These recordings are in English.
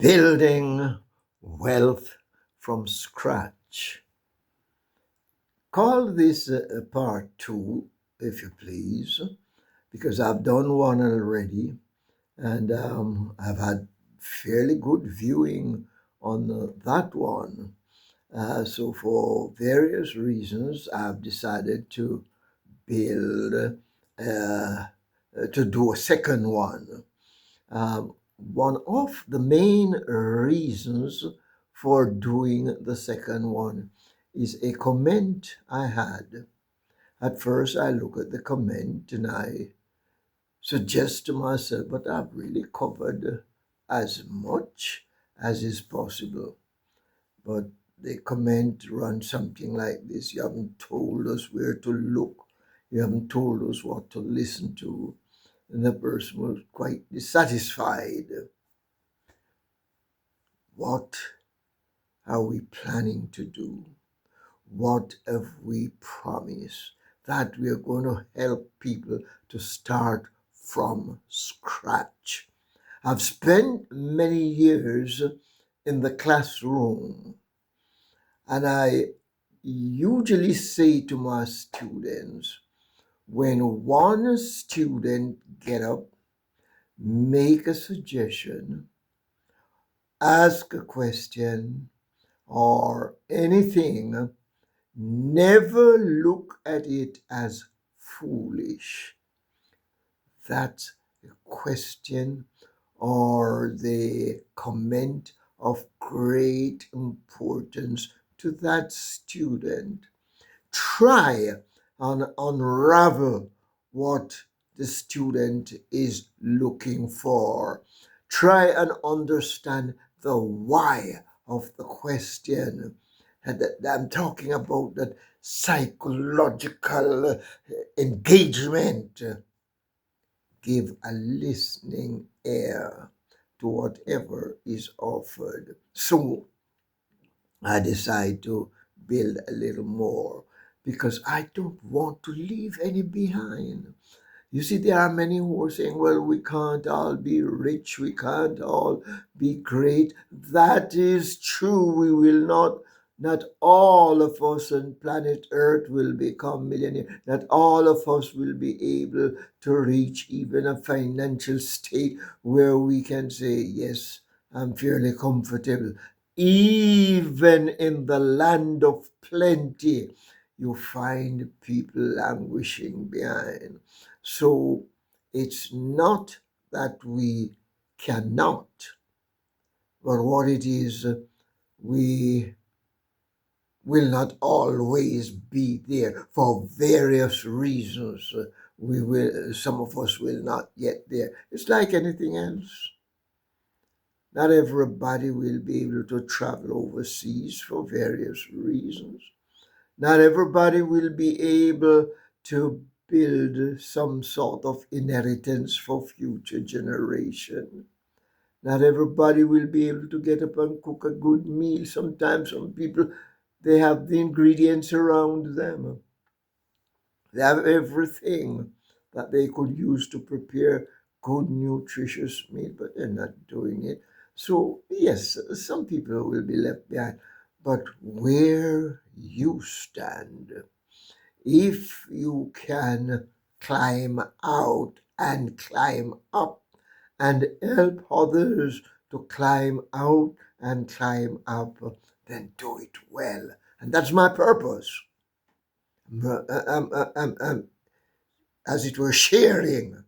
Building wealth from scratch. Call this part two, if you please, because I've done one already and I've had fairly good viewing on that one. So, for various reasons, I've decided to build, to do a second one. Um, One of the main reasons for doing the second one is a comment I had. At first, I look at the comment and I suggest to myself, but I've really covered as much as is possible. But the comment runs something like this: you haven't told us where to look, you haven't told us what to listen to. And the person was quite dissatisfied. What are we planning to do? What have we promised? That we are going to help people to start from scratch. I've spent many years in the classroom, and I usually say to my students, when one student get up, make a suggestion, ask a question, or anything, never look at it as foolish. That's a question or the comment of great importance to that student. Try and unravel what the student is looking for. Try and understand the why of the question. And I'm talking about that psychological engagement. Give a listening ear to whatever is offered. So I decide to build a little more because I don't want to leave any behind. You see, there are many who are saying, well, we can't all be rich, we can't all be great. That is true. We will not all of us on planet Earth will become millionaires. Not all of us will be able to reach even a financial state where we can say, yes, I'm fairly comfortable. Even in the land of plenty, you find people languishing behind. So it's not that we cannot, but what it is, we will not always be there for various reasons. We will, some of us will not get there. It's like anything else. Not everybody will be able to travel overseas for various reasons. Not everybody will be able to build some sort of inheritance for future generation. Not everybody will be able to get up and cook a good meal. Sometimes some people, they have the ingredients around them. They have everything that they could use to prepare good, nutritious meal, but they're not doing it. So, yes, some people will be left behind. But where you stand, if you can climb out and climb up and help others to climb out and climb up, then do it well. And that's my purpose. I'm, as it were, sharing.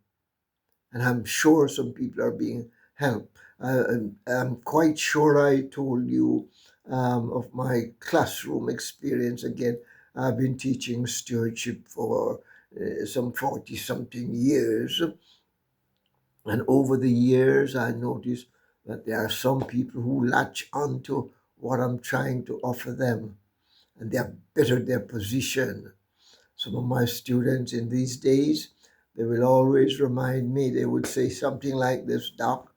And I'm sure some people are being helped. I'm quite sure I told you of my classroom experience. Again, I've been teaching stewardship for some 40 something years. And over the years, I noticed that there are some people who latch onto what I'm trying to offer them and they have bettered their position. Some of my students in these days, they will always remind me, they would say something like this: Doc,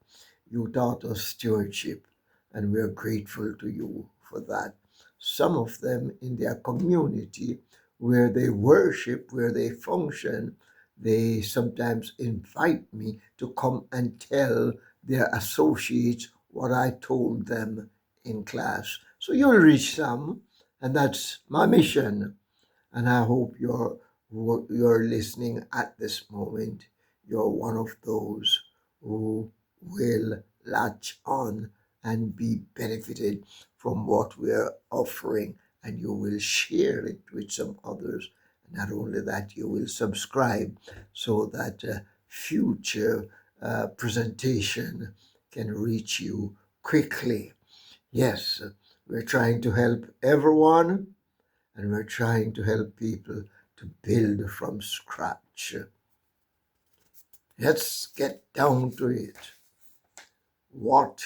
you taught us stewardship, and we're grateful to you for that. Some of them in their community, where they worship, where they function, they sometimes invite me to come and tell their associates what I told them in class. So you'll reach some, and that's my mission. And I hope you're listening at this moment. You're one of those who will latch on and be benefited from what we're offering, and you will share it with some others. Not only that, you will subscribe so that future presentation can reach you quickly. Yes, we're trying to help everyone, and we're trying to help people to build from scratch. Let's get down to it. What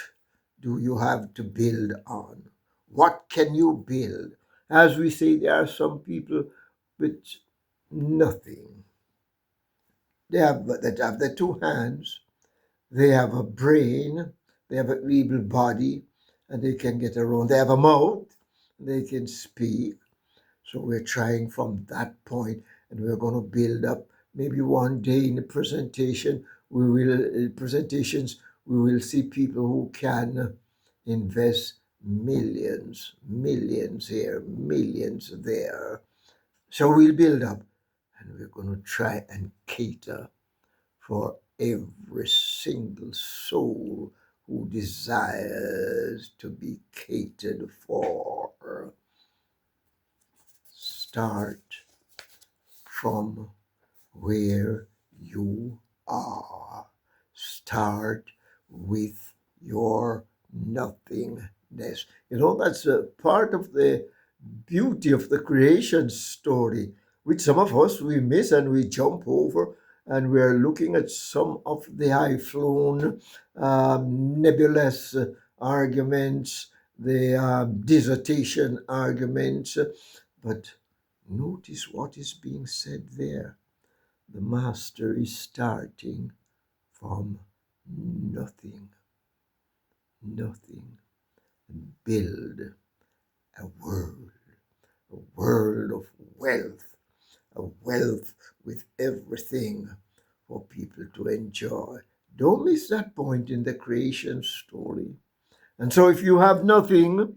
do you have to build on? What can you build? As we say, there are some people with nothing. That have their two hands, they have a brain, they have a able body, and they can get around. They have a mouth, they can speak. So we're trying from that point, and we're going to build up. Maybe one day in the presentation, we will see people who can invest millions here, millions there. So we'll build up, and we're going to try and cater for every single soul who desires to be catered for. Start from where you are. Start with your nothingness. That's a part of the beauty of the creation story, which some of us we miss and we jump over, and we're looking at some of the high flown, nebulous arguments, the dissertation arguments. But notice what is being said there. The master is starting from nothing. Nothing. Build a world of wealth, a wealth with everything for people to enjoy. Don't miss that point in the creation story. And so if you have nothing,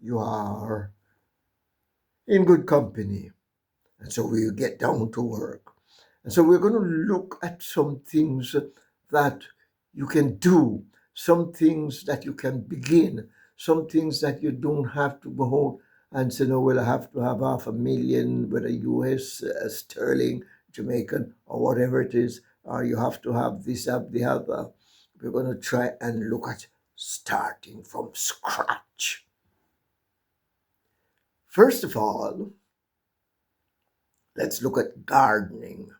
you are in good company. And so we get down to work. And so we're going to look at some things that you can do, some things that you can begin, some things that you don't have to go home and say, no, well, I have to have $500,000, whether US, sterling, Jamaican, or whatever it is, or you have to have this, have the other. We're going to try and look at starting from scratch. First of all, let's look at gardening.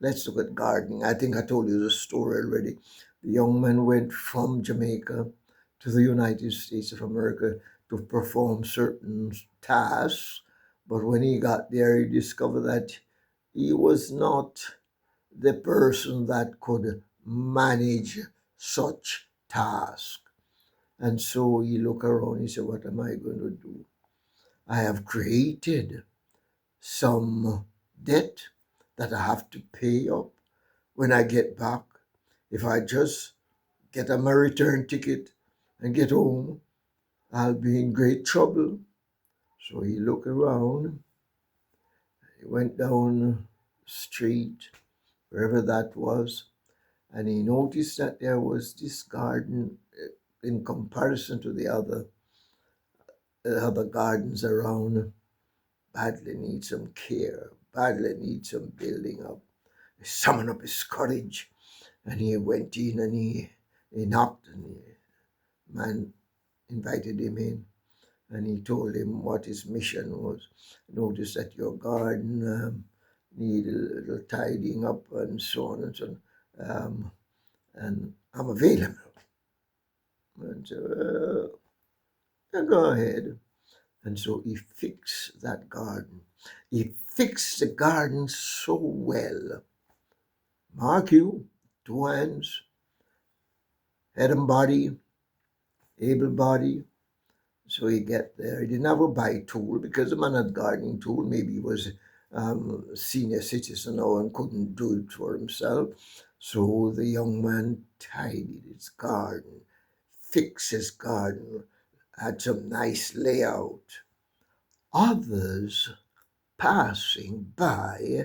Let's look at gardening. I think I told you the story already. The young man went from Jamaica to the United States of America to perform certain tasks, but when he got there, he discovered that he was not the person that could manage such tasks. And so he looked around, he said, what am I going to do? I have created some debt that I have to pay up when I get back. If I just get my return ticket and get home, I'll be in great trouble. So he looked around, he went down the street, wherever that was, and he noticed that there was this garden in comparison to the other gardens around, badly needs some care, badly needs some building up. He summoned up his courage, and he went in and he knocked, and the man invited him in, and he told him what his mission was. Notice that your garden need a little tidying up and so on and so on, and I'm available. And so, go ahead. And so he fixed that garden. He fixed the garden so well. Mark you, 2 hands, head and body, able body. So he get there. He didn't have a buy tool because the man had gardening tool. Maybe he was senior citizen now and couldn't do it for himself. So the young man tidied his garden, fixed his garden, had some nice layout. Others passing by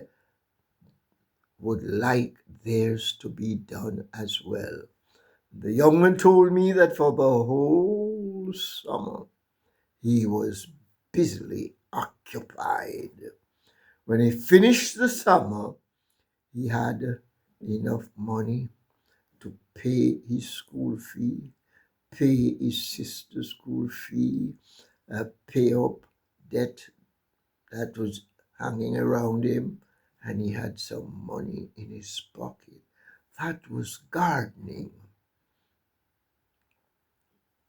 would like theirs to be done as well. The young man told me that for the whole summer he was busily occupied. When he finished the summer, he had enough money to pay his school fee, pay his sister's school fee, pay up debt that was hanging around him, and he had some money in his pocket. That was gardening.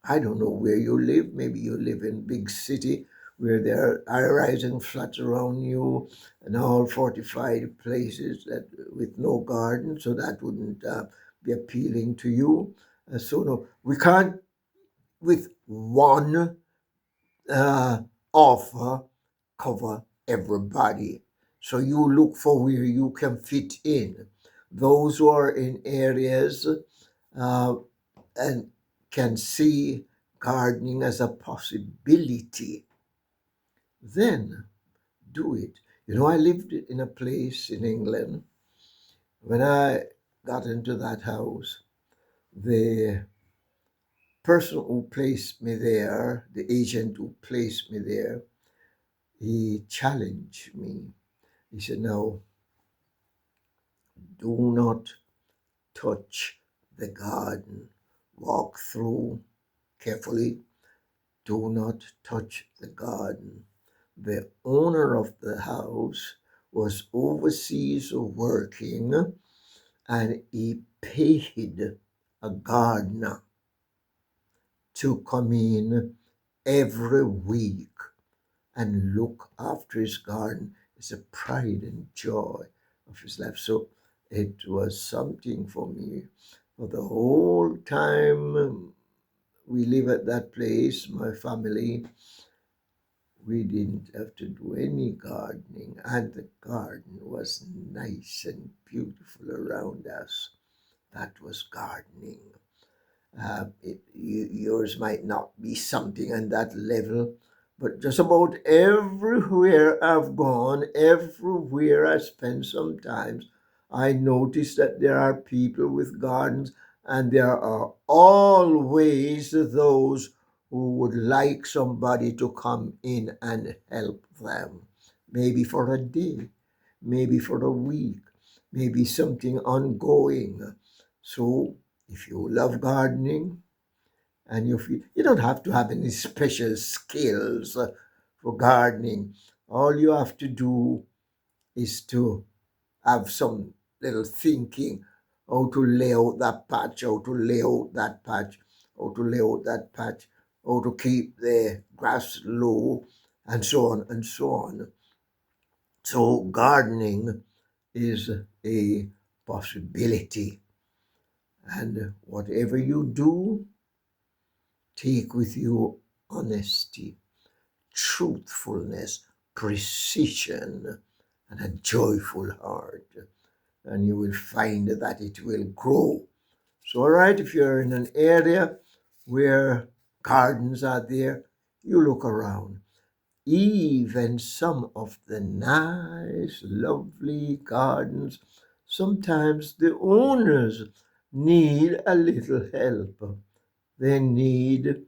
I don't know where you live. Maybe you live in big city where there are high-rising flats around you and all fortified places that with no garden, so that wouldn't be appealing to you. So no, we can't with one uh, offer cover everybody. So you look for where you can fit in. Those who are in areas uh, and can see gardening as a possibility, then do it. You know, I lived in a place in England. When I got into that house, the person who placed me there, the agent who placed me there, he challenged me. He said, "No, do not touch the garden. Walk through carefully. Do not touch the garden." The owner of the house was overseas working, and he paid a gardener to come in every week and look after his garden. It's a pride and joy of his life. So it was something for me. For the whole time we live at that place, my family, we didn't have to do any gardening, and the garden was nice and beautiful around us. That was gardening. Yours might not be something on that level, but just about everywhere I've gone, everywhere I spend some times, I notice that there are people with gardens, and there are always those who would like somebody to come in and help them, maybe for a day, maybe for a week, maybe something ongoing. So if you love gardening and you feel you don't have to have any special skills for gardening, all you have to do is to have some little thinking how to lay out that patch, how to lay out that patch, how to lay out that patch, how to keep the grass low, and so on and so on. So gardening is a possibility. And whatever you do, take with you honesty, truthfulness, precision, and a joyful heart. And you will find that it will grow. So, all right, if you're in an area where gardens are there, you look around. Even some of the nice, lovely gardens, sometimes the owners need a little help. They need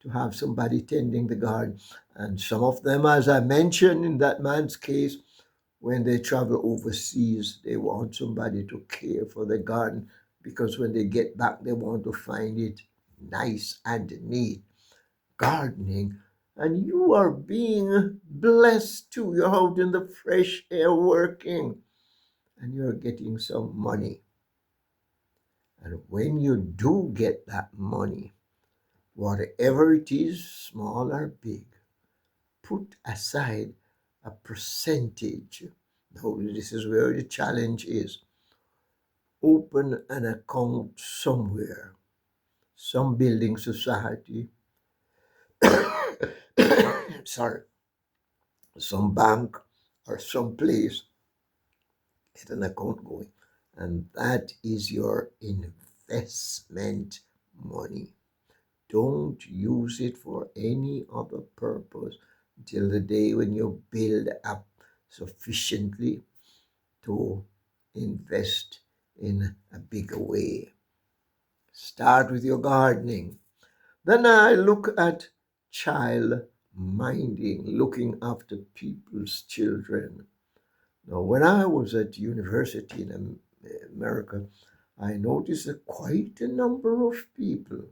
to have somebody tending the garden. And some of them, as I mentioned in that man's case, when they travel overseas, they want somebody to care for the garden because when they get back, they want to find it nice and neat. Gardening, and you are being blessed too. You're out in the fresh air working and you're getting some money. And when you do get that money, whatever it is, small or big, put aside a percentage. Now, this is where the challenge is. Open an account somewhere, some building society, sorry, some bank or some place, get an account going and that is your investment money. Don't use it for any other purpose until the day when you build up sufficiently to invest in a bigger way. Start with your gardening. Then I look at child minding, looking after people's children. Now, when I was at university in America, I noticed that quite a number of people,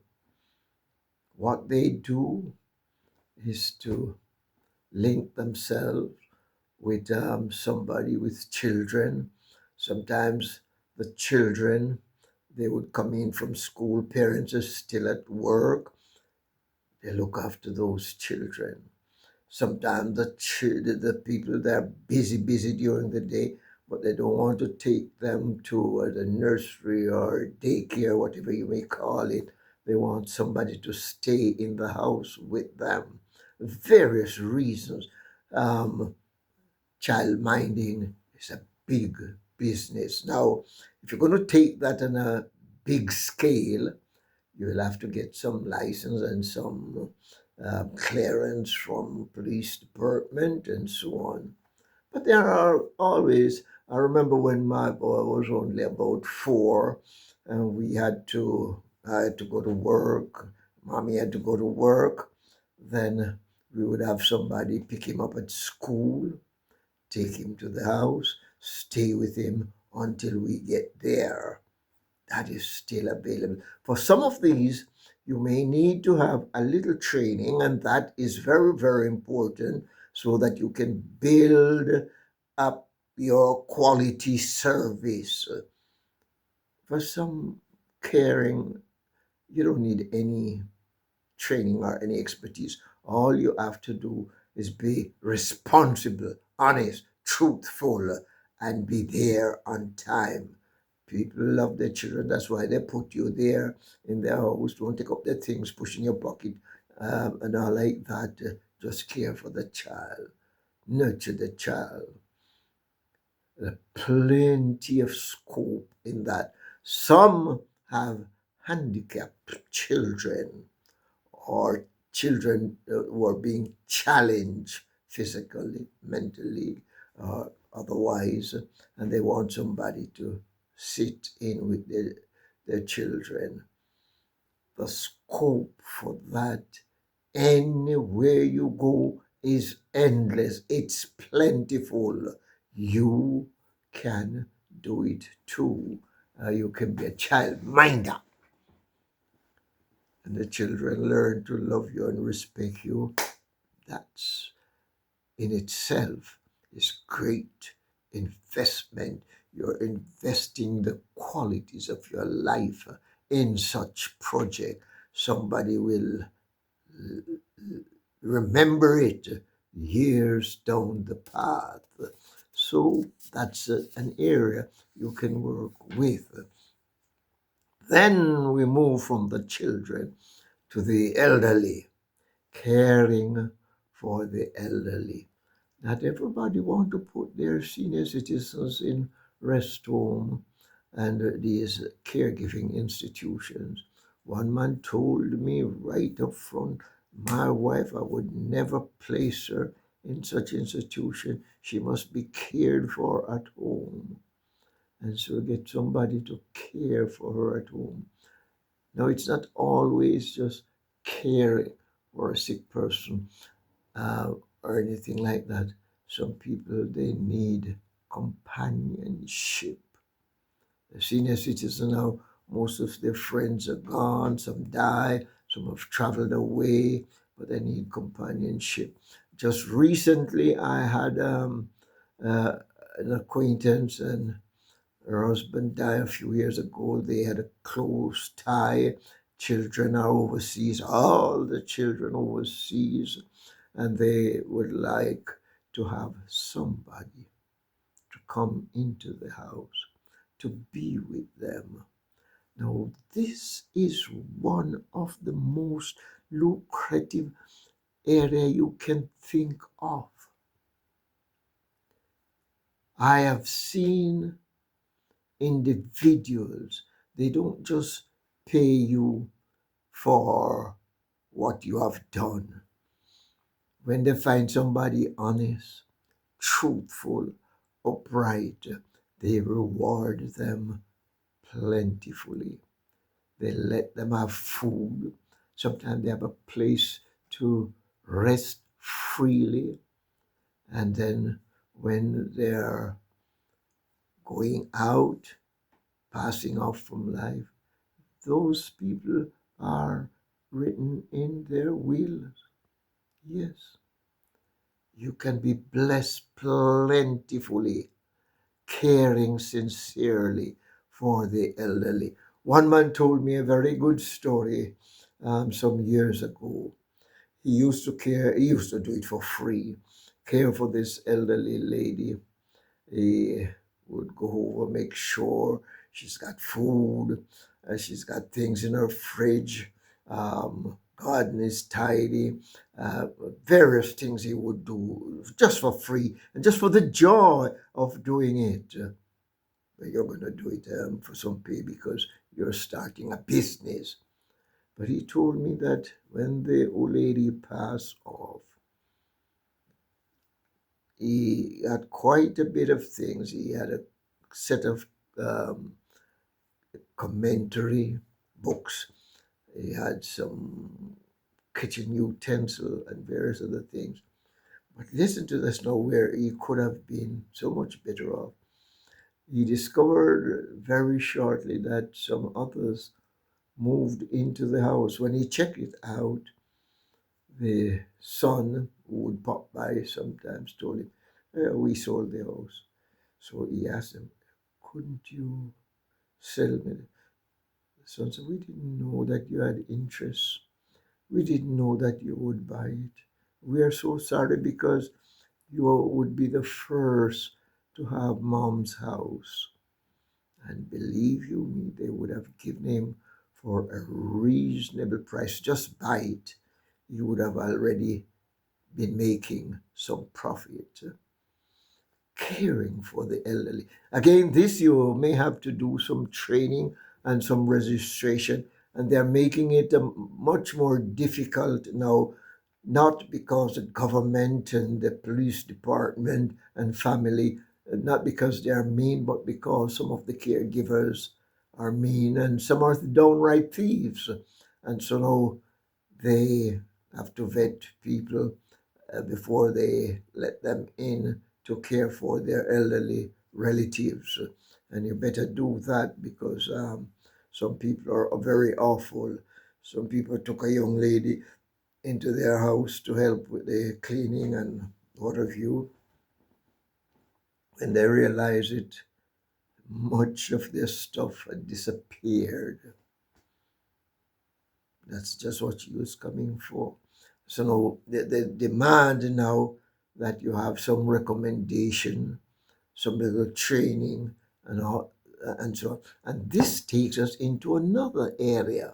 what they do is to link themselves with somebody with children. Sometimes the children, they would come in from school, parents are still at work, they look after those children. Sometimes the people, they're busy during the day, but they don't want to take them to the nursery or daycare, whatever you may call it. They want somebody to stay in the house with them. Various reasons. Um, Child minding is a big business. Now, if you're going to take that on a big scale, you will have to get some license and some clearance from police department and so on. But there are always, I remember when my boy was only about 4 and I had to go to work, mommy had to go to work, then we would have somebody pick him up at school, take him to the house, stay with him until we get there. That is still available. For some of these, you may need to have a little training, and that is very, very important so that you can build up your quality service. For some caring, you don't need any training or any expertise. All you have to do is be responsible, honest, truthful, and be there on time. People love their children. That's why they put you there in their house. Don't take up their things, push in your pocket, and all like that. Just care for the child, nurture the child. There's plenty of scope in that. Some have handicapped children or children who are being challenged physically, mentally, or otherwise, and they want somebody to sit in with their children. The scope for that anywhere you go is endless, it's plentiful. You can do it too. You can be a child minder, and the children learn to love you and respect you. That's in itself is great investment. You're investing the qualities of your life in such project. Somebody will remember it years down the path. So that's an area you can work with. Then we move from the children to the elderly, caring for the elderly. Not everybody want to put their senior citizens in rest home and these caregiving institutions. One man told me right up front, my wife, I would never place her in such institution. She must be cared for at home. And so get somebody to care for her at home. Now, it's not always just caring for a sick person uh, or anything like that. Some people, they need companionship. The senior citizen now, most of their friends are gone, some died, some have traveled away, but they need companionship. Just recently, I had uh, an acquaintance, and her husband died a few years ago. They had a close tie. Children are overseas, all the children overseas, and they would like to have somebody to come into the house to be with them. Now, this is one of the most lucrative area you can think of. I have seen individuals. They don't just pay you for what you have done. When they find somebody honest, truthful, upright, they reward them plentifully. They let them have food. Sometimes they have a place to rest freely. And then when they're going out, passing off from life, those people are written in their wills. Yes, you can be blessed plentifully, caring sincerely for the elderly. One man told me a very good story some years ago. He used to do it for free, care for this elderly lady. He would go over, make sure she's got food, she's got things in her fridge, garden is tidy, uh, various things he would do just for free and just for the joy of doing it. But you're going to do it for some pay because you're starting a business. But he told me that when the old lady passed off, he had quite a bit of things. He had a set of um, commentary books. He had some kitchen utensil and various other things. But listen to this now, where he could have been so much better off. He discovered very shortly that some others moved into the house. When he checked it out, the son who would pop by sometimes told him, we sold the house. So he asked him, couldn't you sell me? The son said, we didn't know that you had interest. We didn't know that you would buy it. We are so sorry because you would be the first to have mom's house. And believe you me, they would have given him for a reasonable price. Just buy it. You would have already been making some profit. Caring for the elderly. Again, this you may have to do some training and some registration, and they're making it much more difficult now, not because the government and the police department and family, not because they are mean, but because some of the caregivers are mean and some are downright thieves. And so now they have to vet people before they let them in to care for their elderly relatives. And you better do that because some people are very awful. Some people took a young lady into their house to help with the cleaning and what have you. When they realized it, much of their stuff had disappeared. That's just what she was coming for. So now the demand now that you have some recommendation, some little training and all and so on. And this takes us into another area.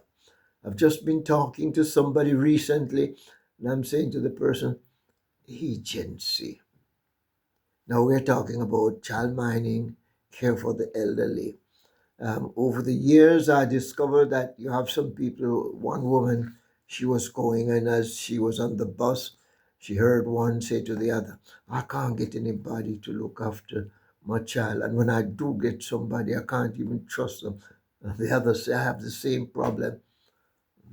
I've just been talking to somebody recently, and I'm saying to the person, agency. Now we're talking about child mining, care for the elderly. Over the years, I discovered that you have some people, one woman, she was going, and as she was on the bus, she heard one say to the other, I can't get anybody to look after my child. And when I do get somebody, I can't even trust them. And the other say, I have the same problem.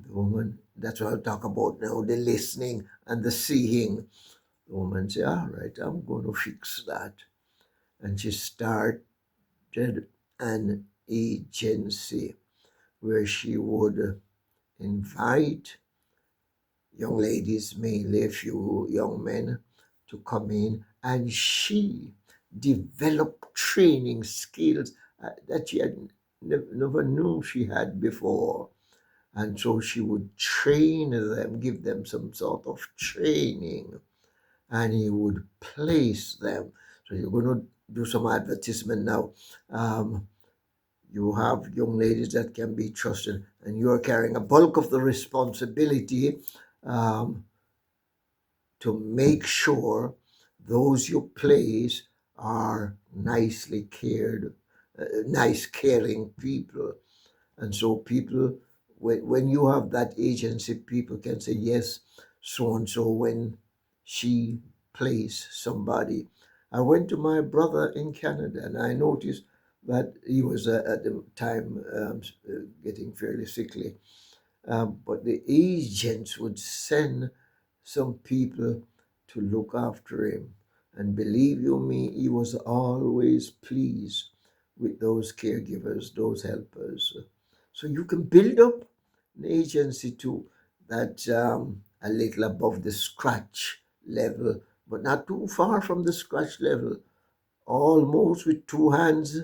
The woman, that's what I talk about now, the listening and the seeing. The woman said, all right, I'm going to fix that. And she started an agency where she would invite young ladies, mainly a few young men, to come in, and she developed training skills that she had never knew she had before. And so she would train them, give them some sort of training, and he would place them. So you're going to do some advertisement now. You have young ladies that can be trusted, and you are carrying a bulk of the responsibility um, to make sure those you place are nicely cared nice, caring people. And so people, when you have that agency, people can say, yes, so and so when she plays somebody. I went to my brother in Canada and I noticed that he was at the time getting fairly sickly. But the agents would send some people to look after him. And believe you me, he was always pleased with those caregivers, those helpers. So you can build up an agency too that a little above the scratch level, but not too far from the scratch level, almost with two hands,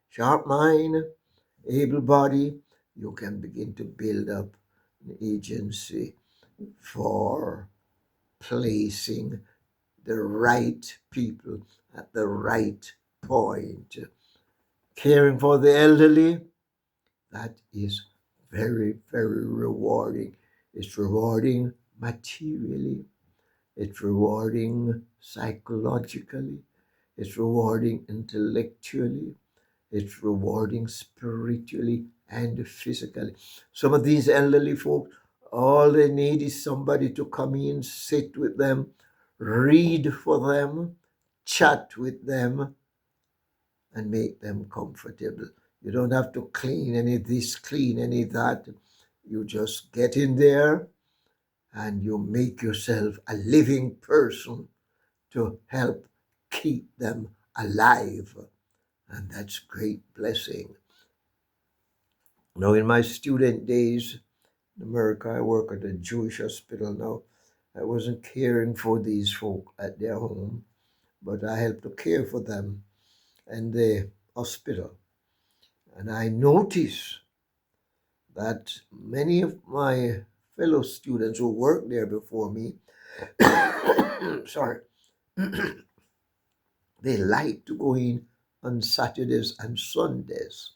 sharp mind, able body, you can begin to build up an agency for placing the right people at the right point. Caring for the elderly, that is very, very rewarding. It's rewarding materially, it's rewarding psychologically, it's rewarding intellectually, it's rewarding spiritually and physically. Some of these elderly folk, all they need is somebody to come in, sit with them, read for them, chat with them, and make them comfortable. You don't have to clean any this, clean any that. You just get in there and you make yourself a living person to help keep them alive. And that's great blessing. Now, in my student days in America, I work at a Jewish hospital now. I wasn't caring for these folk at their home, but I helped to care for them in the hospital. And I noticed that many of my fellow students who worked there before me, sorry, they like to go in on Saturdays and Sundays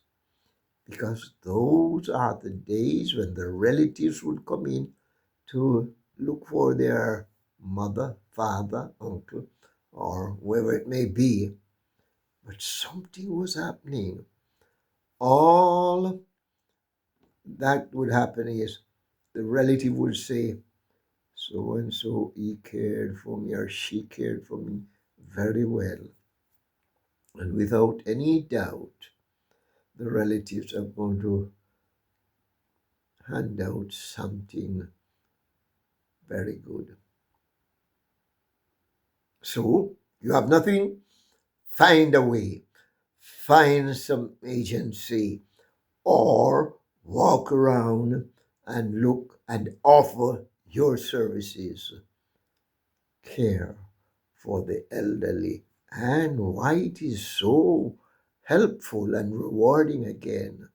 because those are the days when the relatives would come in to look for their mother, father, uncle, or whoever it may be. But something was happening. All that would happen is the relative would say, so and so he cared for me or she cared for me very well. And without any doubt, the relatives are going to hand out something very good. So you have nothing, find a way, find some agency, or walk around and look and offer your services. Care for the elderly and why it is so helpful and rewarding again.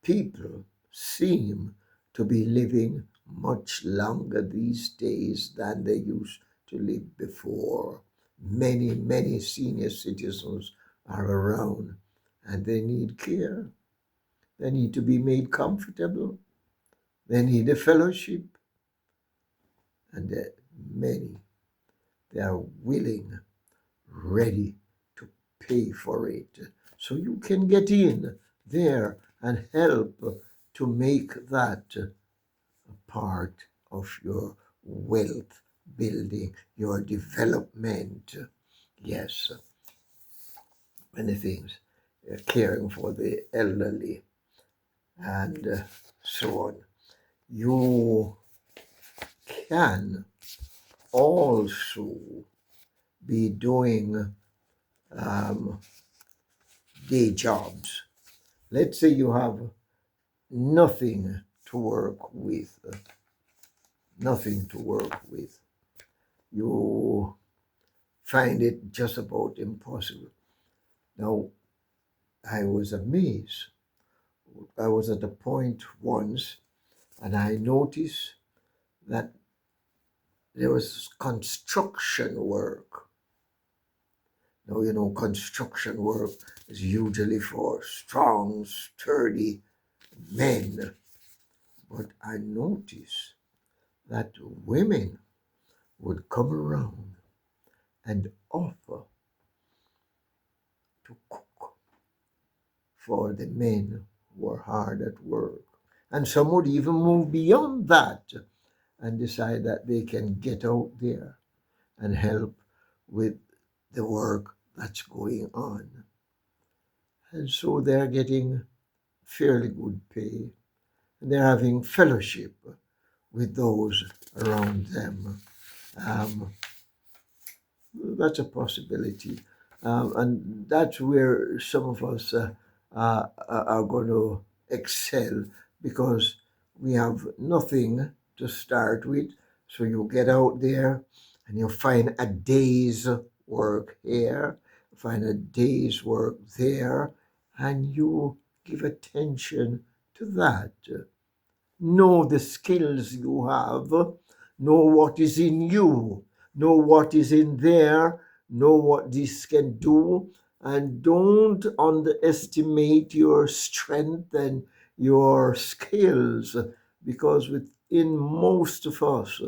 People seem to be living much longer these days than they used to live before. Many, many senior citizens are around and they need care. They need to be made comfortable. They need a fellowship. And many, they are willing, ready to pay for it. So you can get in there and help to make that a part of your wealth building, your development. Yes, many things. Caring for the elderly and so on. You can also be doing um, day jobs. Let's say you have nothing to work with, nothing to work with. You find it just about impossible. Now, I was amazed. I was at a point once and I noticed that there was construction work. Now, you know, construction work is usually for strong, sturdy men. But I noticed that women would come around and offer to cook for the men who are hard at work. And some would even move beyond that and decide that they can get out there and help with the work that's going on. And so they're getting fairly good pay. And they're having fellowship with those around them. Um, that's a possibility. And that's where some of us are going to excel because we have nothing to start with. So you get out there and you find a day's work here, find a day's work there, and you give attention to that. Know the skills you have, know what is in you, know what is in there, know what this can do, and don't underestimate your strength and your skills because within most of us,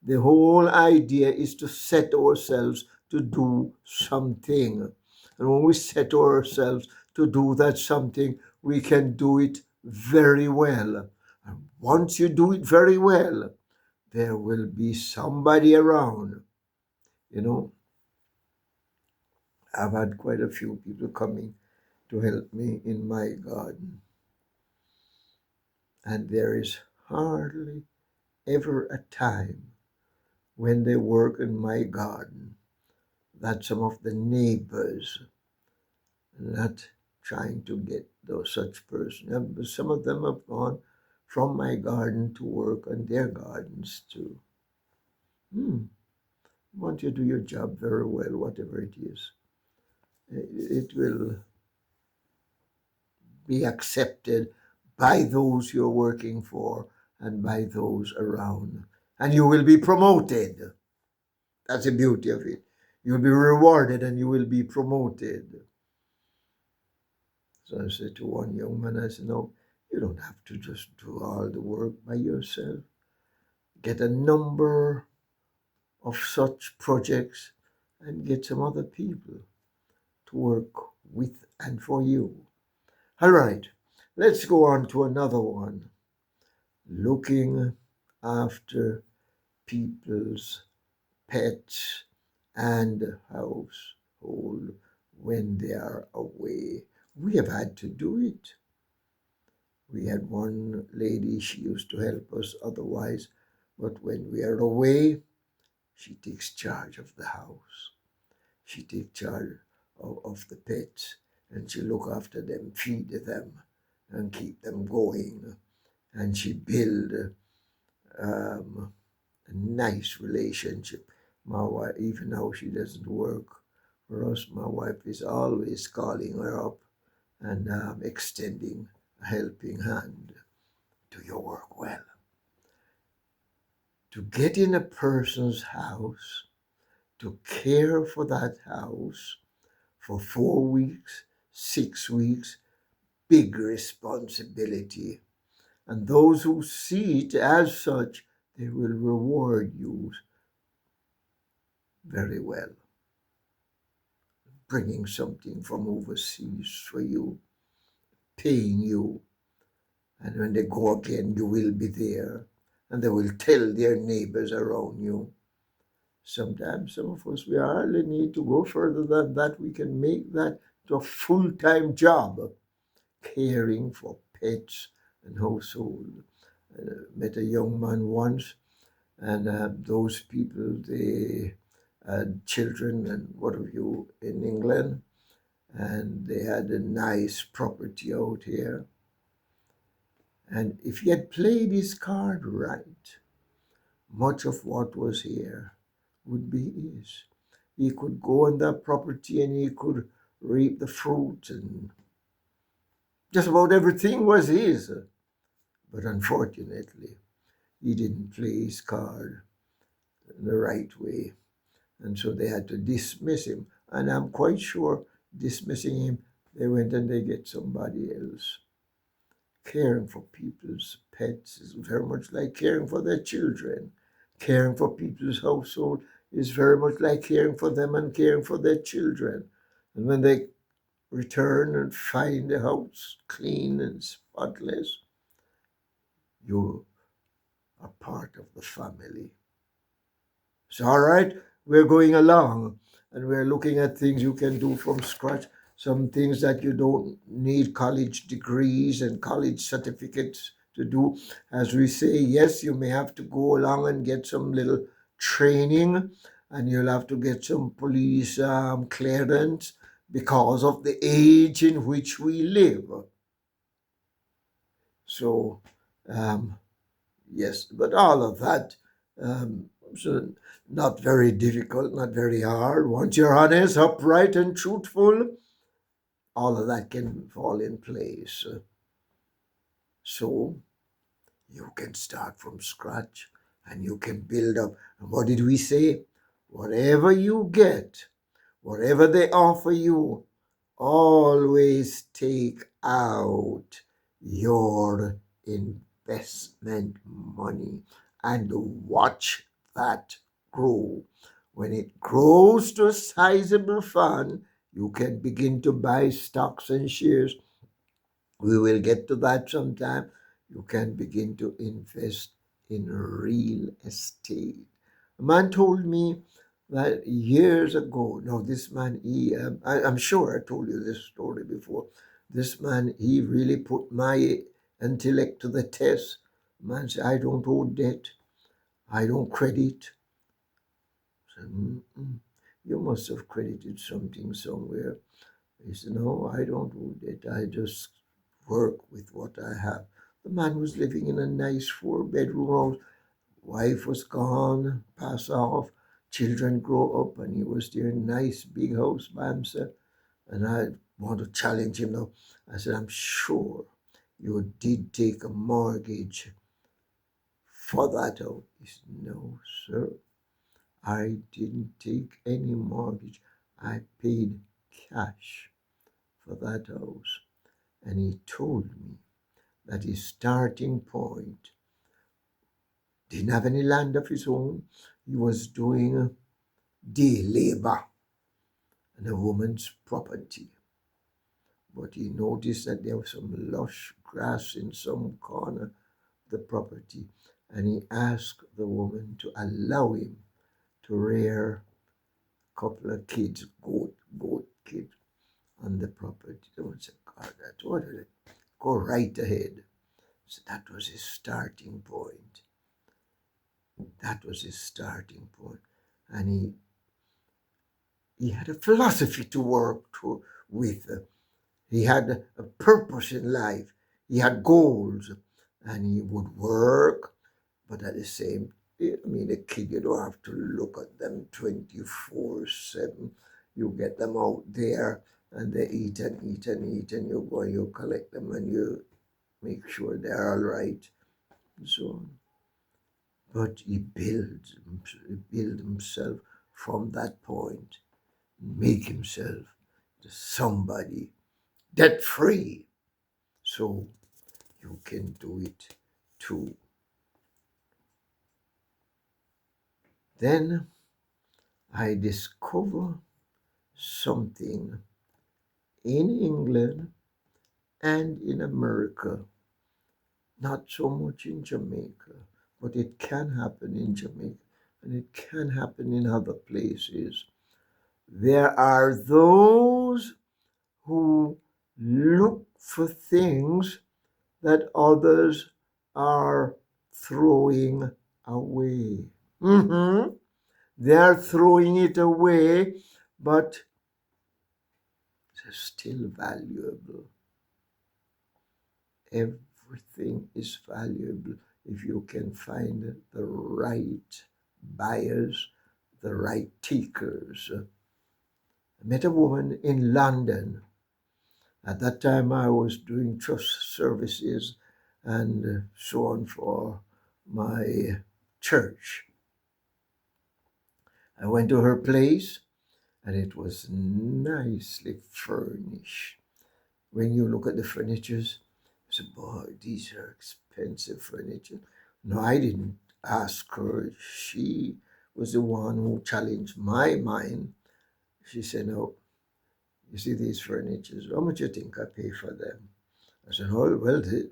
the whole idea is to set ourselves to do something. And when we set ourselves to do that something, we can do it very well. And once you do it very well, there will be somebody around. You know, I've had quite a few people coming to help me in my garden, and there is hardly ever a time when they work in my garden that some of the neighbors not trying to get those such person. And some of them have gone from my garden to work on their gardens too. Hmm. Once you do your job very well, whatever it is, it will be accepted by those you're working for and by those around. And you will be promoted. That's the beauty of it. You'll be rewarded and you will be promoted. So I said to one young man, I said, no, you don't have to just do all the work by yourself. Get a number of such projects and get some other people to work with and for you. All right, let's go on to another one. Looking after people's pets and household when they are away. We have had to do it. We had one lady, she used to help us otherwise, but when we are away, she takes charge of the house. She takes charge of the pets and she look after them, feed them, and keep them going. And she build a nice relationship. My wife, even now she doesn't work for us, my wife is always calling her up and extending a helping hand. Do your work well. To get in a person's house, to care for that house for 4 weeks, 6 weeks, big responsibility. And those who see it as such, they will reward you very well, bringing something from overseas for you, paying you. And when they go again, you will be there. And they will tell their neighbors around you. Sometimes some of us, we hardly need to go further than that. We can make that to a full-time job, caring for pets and household. I met a young man once, and those people, they had children and what have you in England, and they had a nice property out here. And if he had played his card right, much of what was here would be his. He could go on that property and he could reap the fruit, and just about everything was his. But unfortunately, he didn't play his card the right way. And so they had to dismiss him. And I'm quite sure dismissing him, they went and they get somebody else. Caring for people's pets is very much like caring for their children. Caring for people's household is very much like caring for them and caring for their children. And when they return and find the house clean and spotless, you are part of the family. So, all right, we're going along and we're looking at things you can do from scratch, some things that you don't need college degrees and college certificates to do. As we say, yes, you may have to go along and get some little training and you'll have to get some police clearance because of the age in which we live. So, um, yes, but all of that, so not very difficult, not very hard. Once you're honest, upright, and truthful, all of that can fall in place. So you can start from scratch and you can build up. And what did we say? Whatever you get, whatever they offer you, always take out your investment money and watch that grow. When it grows to a sizable fund, you can begin to buy stocks and shares. We will get to that sometime. You can begin to invest in real estate. A man told me that years ago. Now, this man, I'm sure I told you this story before. This man, he really put my intellect to the test. Man said, I don't owe debt. I don't credit. I said, you must have credited something somewhere. He said, no, I don't owe debt. I just work with what I have. The man was living in a nice 4-bedroom house. Wife was gone, pass off, children grow up, and he was there in a nice big house by himself. And I want to challenge him now. I said, I'm sure you did take a mortgage for that house. He said, no, sir, I didn't take any mortgage. I paid cash for that house. And he told me that his starting point didn't have any land of his own. He was doing day labor on a woman's property. But he noticed that there was some lush grass in some corner of the property. And he asked the woman to allow him to rear a couple of kids, goat kids, on the property. The woman said, God, that's what is it? Go right ahead. So that was his starting point. That was his starting point. And he had a philosophy to work with. He had a purpose in life. He had goals. And he would work, but at the same a kid, you don't have to look at them 24/7. You get them out there and they eat and eat and eat, and you go and you collect them and you make sure they're all right and so on. But he built himself from that point, make himself to somebody debt free. So you can do it too. Then I discover something in England and in America, not so much in Jamaica, but it can happen in Jamaica and it can happen in other places. There are those who look for things that others are throwing away. They're throwing it away, but it's still valuable. Everything is valuable if you can find the right buyers, the right takers. I met a woman in London. At that time, I was doing trust services and so on for my church. I went to her place and it was nicely furnished. When you look at the furnitures, you say, boy, these are expensive furniture. No, I didn't ask her. She was the one who challenged my mind. She said, no, You see these furnitures, how much you think I pay for them? I said, oh, well, they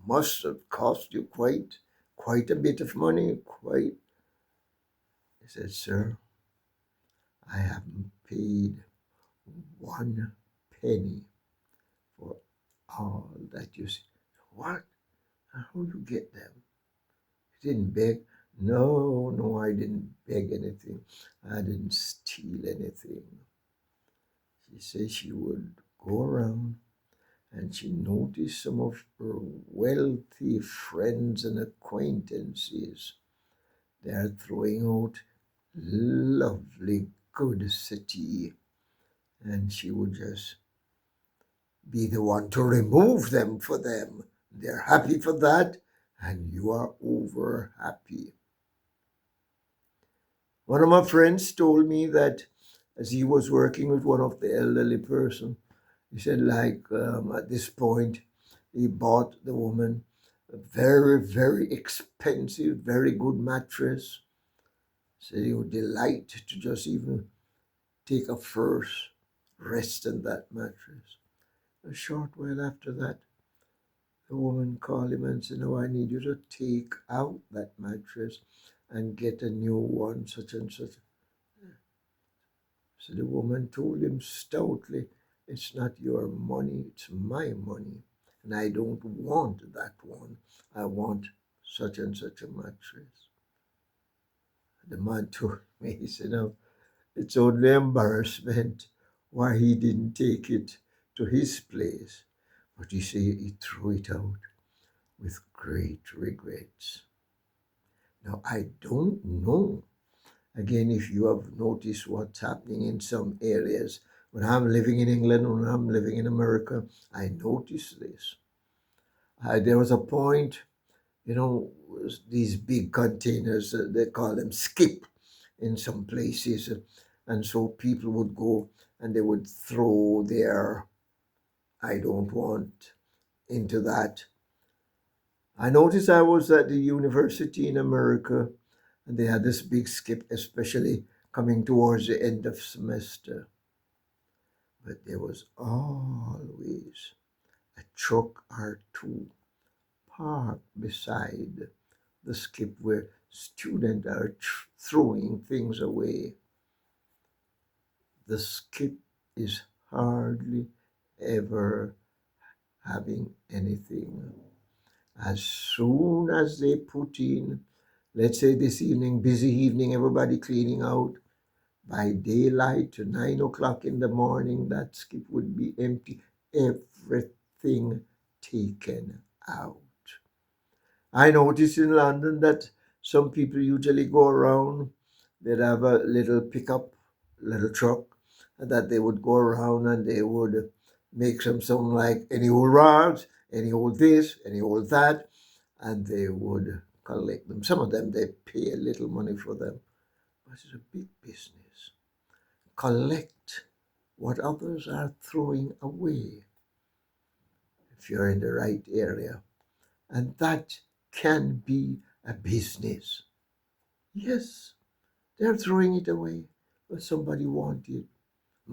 must have cost you quite a bit of money, quite. He said, sir, I haven't paid 1 penny for all that you see. What? How you get them? You didn't beg? No, no, I didn't beg anything. I didn't steal anything. She said she would go around and she noticed some of her wealthy friends and acquaintances. They are throwing out lovely good city, and she would just be the one to remove them for them. They're happy for that, and you are over happy. One of my friends told me that as he was working with one of the elderly person, he said, like at this point, he bought the woman a very, very expensive, very good mattress. Said he would delight to just even take a first rest in that mattress. A short while after that, the woman called him and said, no, I need you to take out that mattress and get a new one, such and such. So the woman told him stoutly, it's not your money, it's my money. And I don't want that one. I want such and such a mattress. The man told me, he said, no, it's only embarrassment why he didn't take it to his place. But he said he threw it out with great regrets. Now, I don't know, again, if you have noticed what's happening in some areas. When I'm living in England, when I'm living in America, I notice this. There was a point, these big containers, they call them skip in some places. And so people would go and they would throw their I don't want into that. I noticed I was at the university in America and they had this big skip, especially coming towards the end of semester. But there was always a truck or two parked beside the skip where students are throwing things away. The skip is hardly ever having anything. As soon as they put in, let's say this evening, busy evening, everybody cleaning out, by daylight to 9 o'clock in the morning, that skip would be empty. Everything taken out. I notice in London that some people usually go around, they'd have a little pickup, little truck, and that they would go around and they would make some something like any old rags, any old this, any old that, and they would collect them. Some of them, they pay a little money for them, but it's a big business. Collect what others are throwing away if you're in the right area. And that can be a business. Yes, they're throwing it away, but somebody wanted it.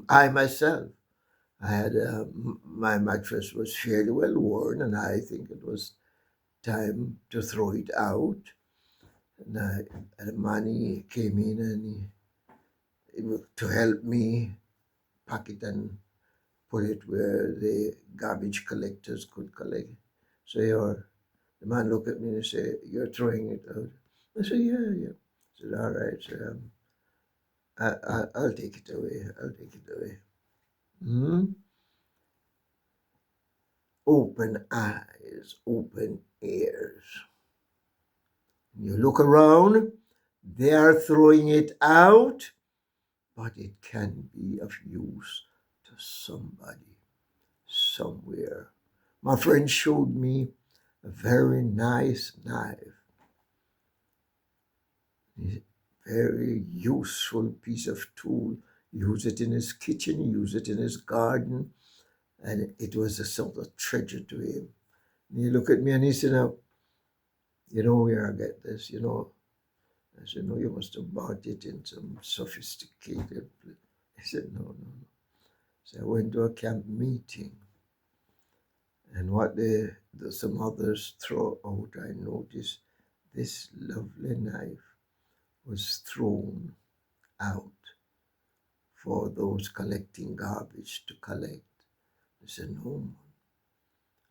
I myself, I had my mattress was fairly well worn, and I think it was time to throw it out. And the money came in, and to help me pack it and put it where the garbage collectors could collect it. So the man looked at me and said, you're throwing it out. I said, yeah, yeah. I said, all right. So, I'll take it away. I'll take it away. Hmm? Open eyes, open ears. You look around, they are throwing it out, but it can be of use to somebody somewhere. My friend showed me a very nice knife. A very useful piece of tool. Use it in his kitchen, use it in his garden, and it was a sort of treasure to him. And he looked at me and he said, now, you know where I get this, I said, no, you must have bought it in some sophisticated place. He said, no, no, no. So I went to a camp meeting, and what some others throw out, I noticed this lovely knife was thrown out for those collecting garbage to collect. I said, no,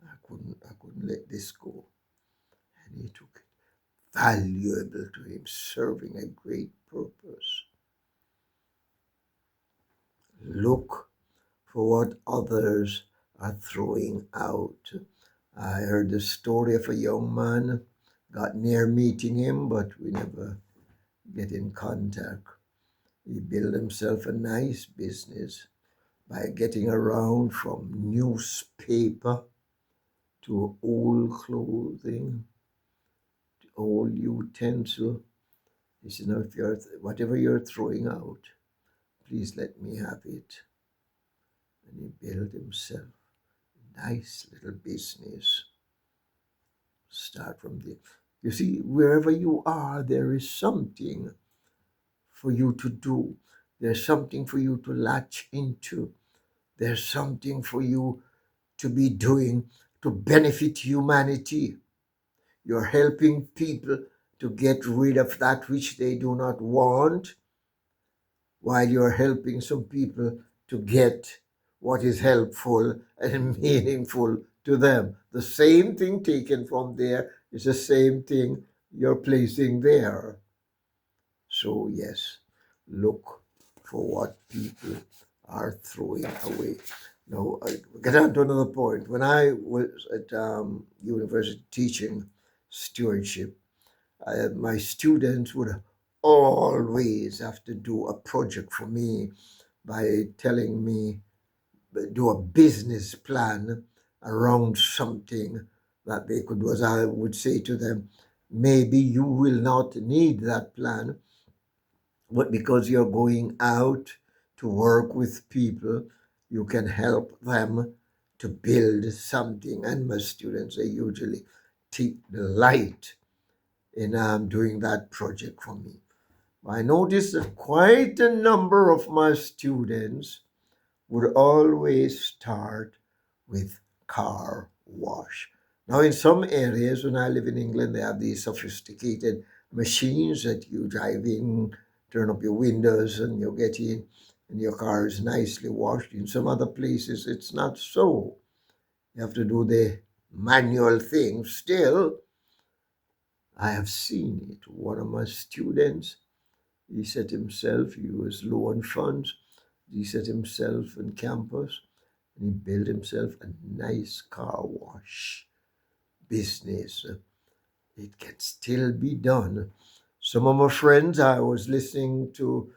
I couldn't let this go. And he took it. Valuable to him, serving a great purpose. Look for what others are throwing out. I heard the story of a young man, got near meeting him, but we never get in contact. He built himself a nice business by getting around from newspaper to old clothing, to old utensil. He said, "Now, if whatever you're throwing out, please let me have it." And he built himself a nice little business. Start from there. You see, wherever you are, there is something for you to do. There's something for you to latch into. There's something for you to be doing to benefit humanity. You're helping people to get rid of that which they do not want, while you're helping some people to get what is helpful and meaningful to them. The same thing taken from there is the same thing you're placing there. So, yes, look for what people are throwing away. Now, I get on to another point. When I was at university teaching stewardship, my students would always have to do a project for me by telling me, do a business plan around something that they could do. As I would say to them, maybe you will not need that plan, but because you're going out to work with people, you can help them to build something. And my students, they usually take delight in doing that project for me. I noticed that quite a number of my students would always start with car wash. Now, in some areas, when I live in England, they have these sophisticated machines that you drive in, turn up your windows, and you get in, and your car is nicely washed. In some other places, it's not so. You have to do the manual thing. Still, I have seen it. One of my students, he set himself, he was low on funds, he set himself on campus, and he built himself a nice car wash business. It can still be done. Some of my friends, I was listening to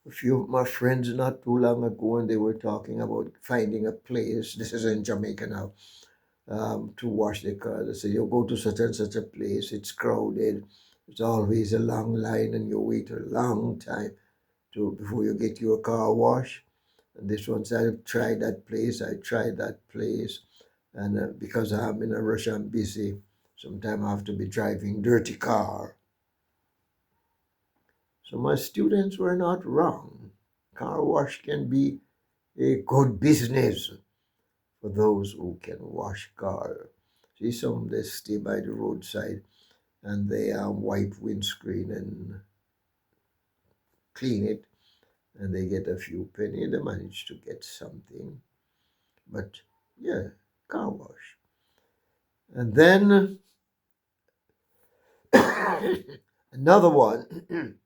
a few of my friends not too long ago, and they were talking about finding a place. This is in Jamaica now, to wash their car. They say, you go to such and such a place, it's crowded, it's always a long line, and you wait a long time before you get your car wash. And this one said, I tried that place. And because I'm in a rush, I'm busy. Sometimes I have to be driving dirty car. So my students were not wrong. Car wash can be a good business for those who can wash car. See, some they stay by the roadside and they wipe windscreen and clean it, and they get a few penny. They manage to get something. But yeah, car wash. And then another one,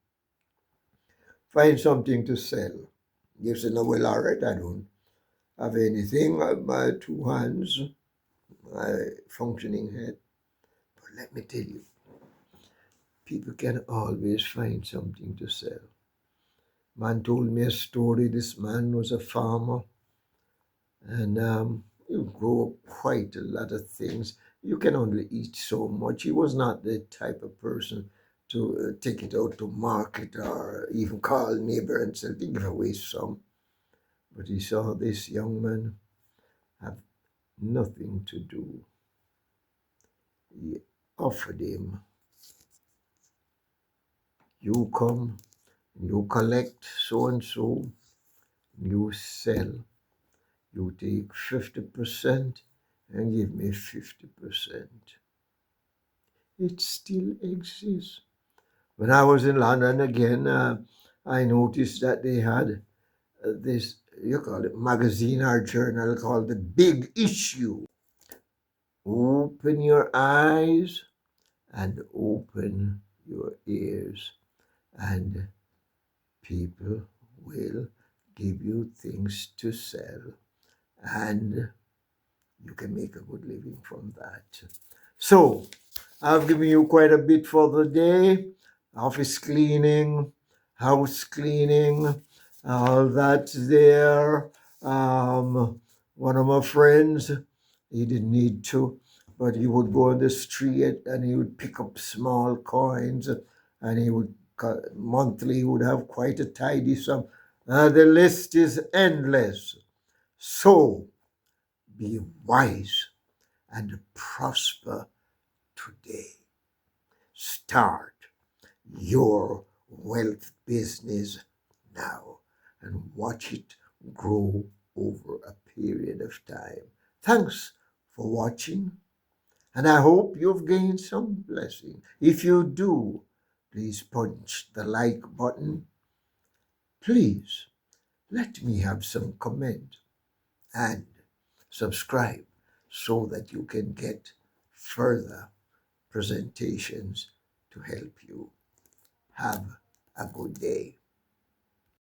find something to sell. You say, no, well, all right, I don't have anything. My two hands, my functioning head. But let me tell you, people can always find something to sell. Man told me a story. This man was a farmer, and you grow quite a lot of things. You can only eat so much. He was not the type of person to take it out to market or even call neighbor and say, give away some. But he saw this young man have nothing to do. He offered him, you come, you collect so and so, you sell. You take 50% and give me 50%. It still exists. When I was in London again, I noticed that they had this, you call it magazine or journal called The Big Issue. Open your eyes and open your ears, and people will give you things to sell, and you can make a good living from that. So, I've given you quite a bit for the day. Office cleaning, house cleaning, all that's there. One of my friends, he didn't need to, but he would go on the street and he would pick up small coins, and he would monthly he would have quite a tidy sum. The list is endless. So be wise and prosper today. Start your wealth business now and watch it grow over a period of time. Thanks for watching, and I hope you've gained some blessing. If you do, please punch the like button. Please let me have some comment and subscribe so that you can get further presentations to help you. Have a good day.